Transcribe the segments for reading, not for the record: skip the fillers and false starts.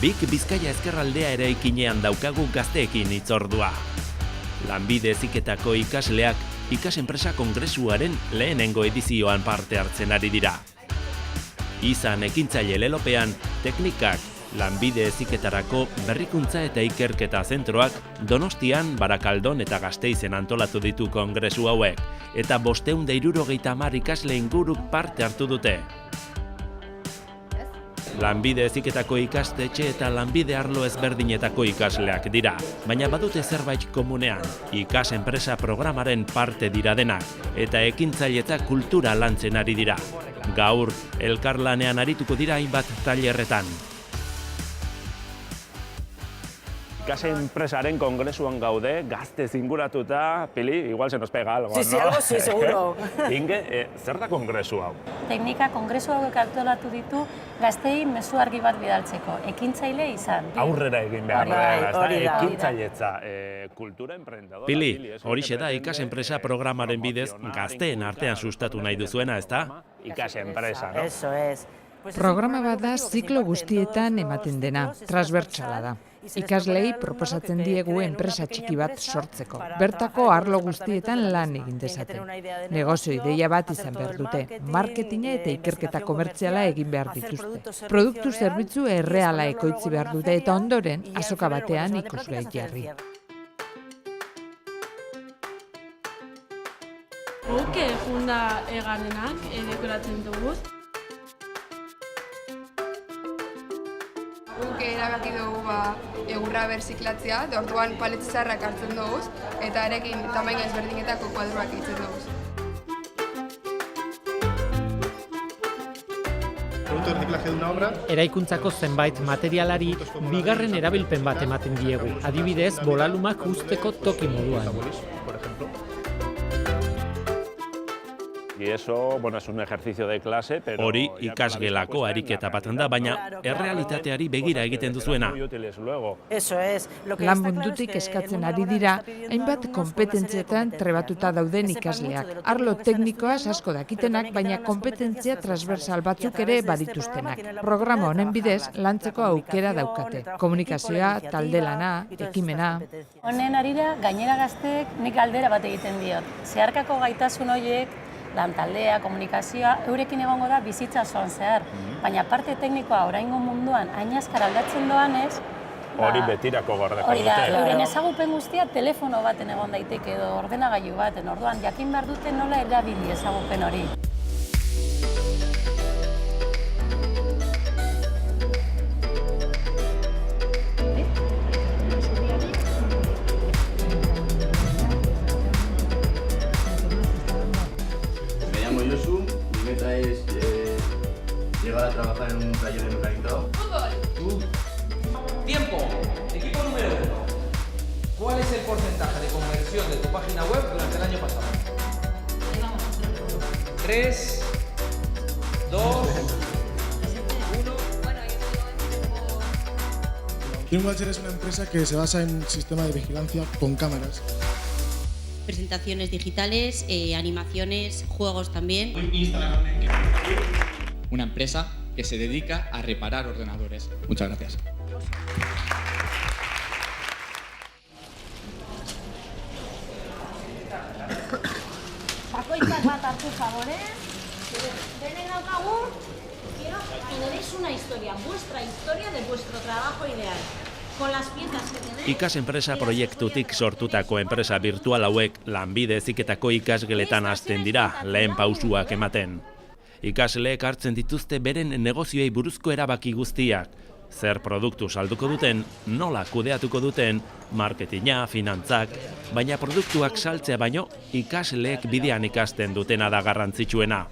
Bik Bizkaia ezkerraldea eraikinean daukagu gazteekin hitzordua. Lanbide heziketako ikasleak ikasenpresa kongresuaren lehenengo edizioan parte hartzen ari dira. Izan ekintzaile lelopean, teknikak, lanbide heziketarako berrikuntza eta ikerketa zentroak Donostian, Barakaldon eta Gasteizen antolatu ditu kongresu hauek, eta 570 ikasle inguruk parte hartu dute. Lanbide heziketako ikastetxe eta lanbide arlo ezberdinetako ikasleak dira, baina badute zerbait komunean, ikasenpresa programaren parte dira denak, eta ekintzailetza kultura lantzen ari dira. Gaur, elkarlanean arituko dira hainbat tailerretan. Ikasenpresaren kongresuan gaude, gazte zinguratuta, Pili, igual se nos pega algo, ¿no? Sí, algo sí, seguro. Inge, zer da kongresu hau? Teknika kongresu hauek antolatu ditu gaztei mezu argi bat bidaltzeko, ekintzaile izan. Aurrera egin behar da, hori da. ekintzailetza, kultura emprendedora. Pili, horixe da ikasenpresa programaren bidez gazteen artean sustatu nahi duzuena, ezta? Ikasenpresa, no? Eso es. Programa bat da ziklo guztietan ematen dena, transbertsala da. Ikaslei proposatzen diegu enpresa txiki bat sortzeko. Bertako arlo guztietan lan egin dezaten. Negozio ideia bat izan behar dute. Marketinga eta ikerketa komertziala egin behar dituzte. Produktu zerbitzu erreala ekoitzi behar dute eta ondoren azoka batean ikusgai jarri. Guk funda eganenak dekoratzen dugu. Guk erabaki dugu egurra berziklatzea, orduan palet zarrak hartzen dugu, eta arekin tamaina ezberdinetako kuadroak egiten dugu. Eraikuntzako zenbait materialari bigarren erabilpen bat ematen diegu, adibidez bolalumak uzteko toki moduan. Y eso, bueno, es un ejercicio de clase, pero hori ikasgelako ariketa bat da, baina errealitateari begira egiten duzuena. Eso es. Lan mundutik eskatzen ari dira, hainbat kompetentzietan trebatuta dauden ikasleak. Arlo teknikoaz asko dakitenak, baina kompetentzia transversal batzuk ere badituztenak. Programa honen bidez, lantzeko aukera daukate. Komunikazioa, taldelana, ekimena. Honen arira, gainera gazteek nik galdera bat egiten diot. Zeharkako gaitasun horiek, lan taldea, komunikazioa, eurekin egongo da bizitza osoan zehar. Baina parte teknikoa oraingo munduan hain azkar aldatzen doanez, hori betirako gordeko hori da, dute. euren ezagupen guztia telefono baten egon daiteke edo ordenagailu baten. Orduan, jakin behar dute nola erabili ezagupen hori. Llegar a trabajar en un taller de mecanizado. ¡Fútbol! Tiempo. Equipo número 1. ¿Cuál es el porcentaje de conversión de tu página web durante el año pasado? 3, 2, 1. Teamwatcher es una empresa que se basa en un sistema de vigilancia con cámaras. Presentaciones digitales, animaciones, juegos también. Una empresa que se dedica a reparar ordenadores. Muchas gracias. Bakoitzak bat hartu favorez. Denen daukagu, quiero que me deis una historia, vuestra historia de vuestro trabajo ideal. Con las piezas que tenéis. Ikasenpresa proiektutik sortutako enpresa virtual hauek lanbide heziketako ikasgeletan hasten dira, lehen pausuak ematen. Ikasleek hartzen dituzte beren negozioei buruzko erabaki guztiak. Zer produktu salduko duten, nola kudeatuko duten, marketinga, finantzak, baina produktuak saltzea baino, ikasleek bidean ikasten dutena da garrantzitsuena.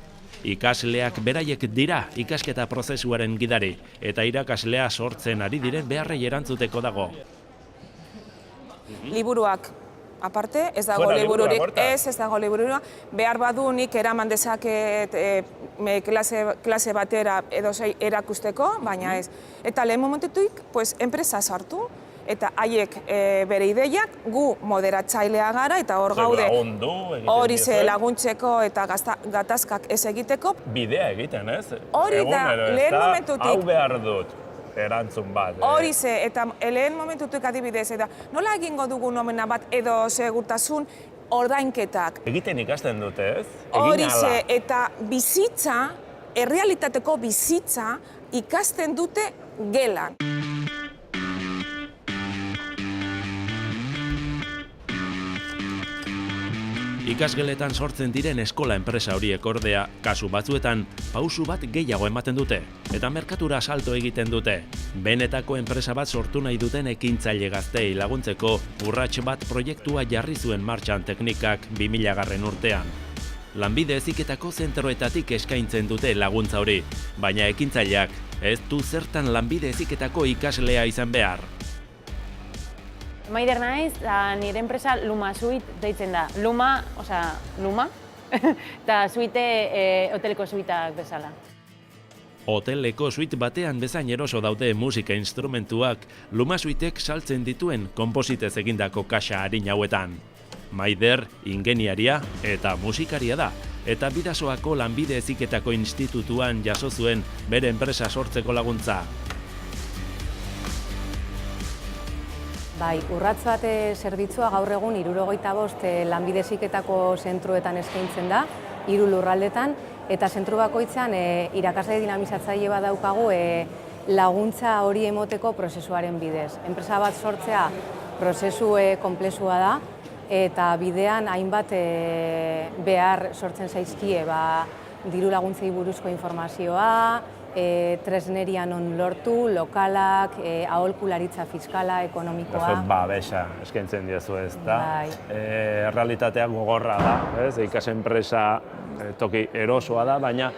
Ikasleak beraiek dira ikasketa prozesuaren gidari, eta irakaslea sortzen ari diren beharrei erantzuteko dago. Liburuak aparte, ez dago libururik, ez dago libururik, behar badu nik eraman dezaket klase batera edo erakusteko, baina ez. Eta lehen momentutik, enpresa sartu, eta haiek bere ideiak gu moderatzailea gara, eta hor gaude hori ze laguntzeko eta gatazkak ez egiteko. Bidea egiten, ez? Hori da, lehen momentutik. Hau behar dut. erantzun bat. Horize, eta lehen momentutik adibidez, eta nola egingo dugu nomena bat edo segurtasun ordainketak. Egiten ikasten dute, ez? Horize, eta bizitza, errealitateko bizitza ikasten dute gelan. Ikasgeletan sortzen diren eskola enpresa horiek ordea, kasu batzuetan, pausu bat gehiago ematen dute, eta merkatura salto egiten dute. Benetako enpresa bat sortu nahi duten ekintzaile gazteei laguntzeko, urrats bat proiektua jarri zuen martxan teknikak 2000. Urtean. Lanbide heziketako zentroetatik eskaintzen dute laguntza hori, baina ekintzaileak ez du zertan lanbide heziketako ikaslea izan behar. Maider naiz, nire enpresa Luma Suite deitzen da. Luma, eta suite hoteleko suitak bezala. Hoteleko suite batean bezain eroso daude musika instrumentuak Luma Suitek saltzen dituen konpositez egindako kaxa arin hauetan. Maider, ingeniaria eta musikaria da, eta Bidasoako Lanbide Heziketako Institutuan jaso zuen bere enpresa sortzeko laguntza. Bai, urrats bat zerbitzua gaur egun 75 lanbide heziketako zentroetan eskaintzen da, 3 lurraldetan, eta zentro bakoitzean irakasle dinamizatzaile bat daukagu laguntza hori emoteko prozesuaren bidez. Enpresa bat sortzea prozesu konplexua da, eta bidean hainbat behar sortzen zaizkie, diru laguntzei buruzko informazioa, tresneria non lortu, lokalak, aholkularitza fiskala, ekonomikoa. Babesa eskaintzen diozu ez da. Realitatea gogorra da, ikas enpresa toki erosoa da, baina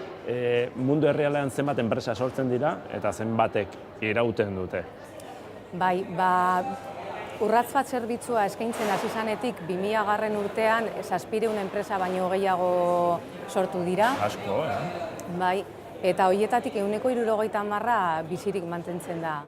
mundu errealean zenbat enpresa sortzen dira eta zenbatek irauten dute. Bai, urrats bat zerbitzua eskaintzen hasi zanetik 2000. Urtean 700 enpresa baino gehiago sortu dira. Asko, Bai. Eta horietatik 70% bizirik mantentzen da.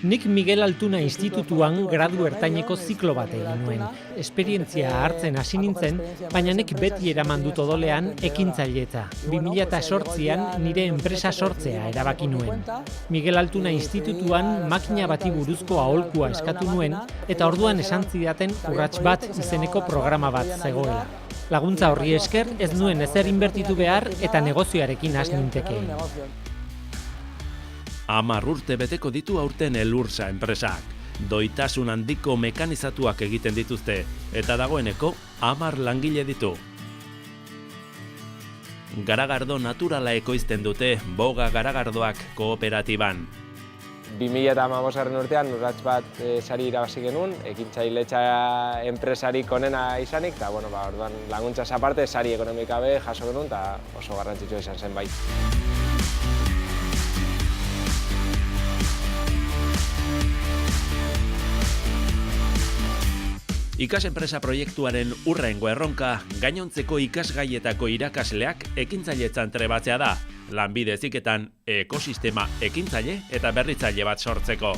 Nik Miguel Altuna Institutuan gradu ertaineko ziklo bat egin nuen. Esperientzia hartzen hasi nintzen, baina nik beti eraman dut odolean ekintzailetza. 2008an nire enpresa sortzea erabaki nuen. Miguel Altuna Institutuan makina bati buruzko aholkua eskatu nuen, eta orduan esan zidaten urrats bat izeneko programa bat zegoela. Laguntza horri esker ez nuen ezer inbertitu behar eta negozioarekin has nintekeen. 10 urte beteko ditu aurten Elursa enpresak. Doitasun handiko mekanizatuak egiten dituzte eta dagoeneko 10 langile ditu. Garagardo naturala ekoizten dute Boga Garagardoak kooperatiban. 2015. Urtean urrats bat sari irabazi genuen, ekintzailetza enpresarik onena izanik, eta orduan laguntzaz aparte sari ekonomika be jaso genuen, eta oso garrantzitsua izan zen bai. Ikas enpresa proiektuaren hurrengo erronka, gainontzeko ikasgaietako irakasleak ekintzailetzan trebatzea da, lanbide heziketan ekosistema ekintzaile eta berritzaile bat sortzeko.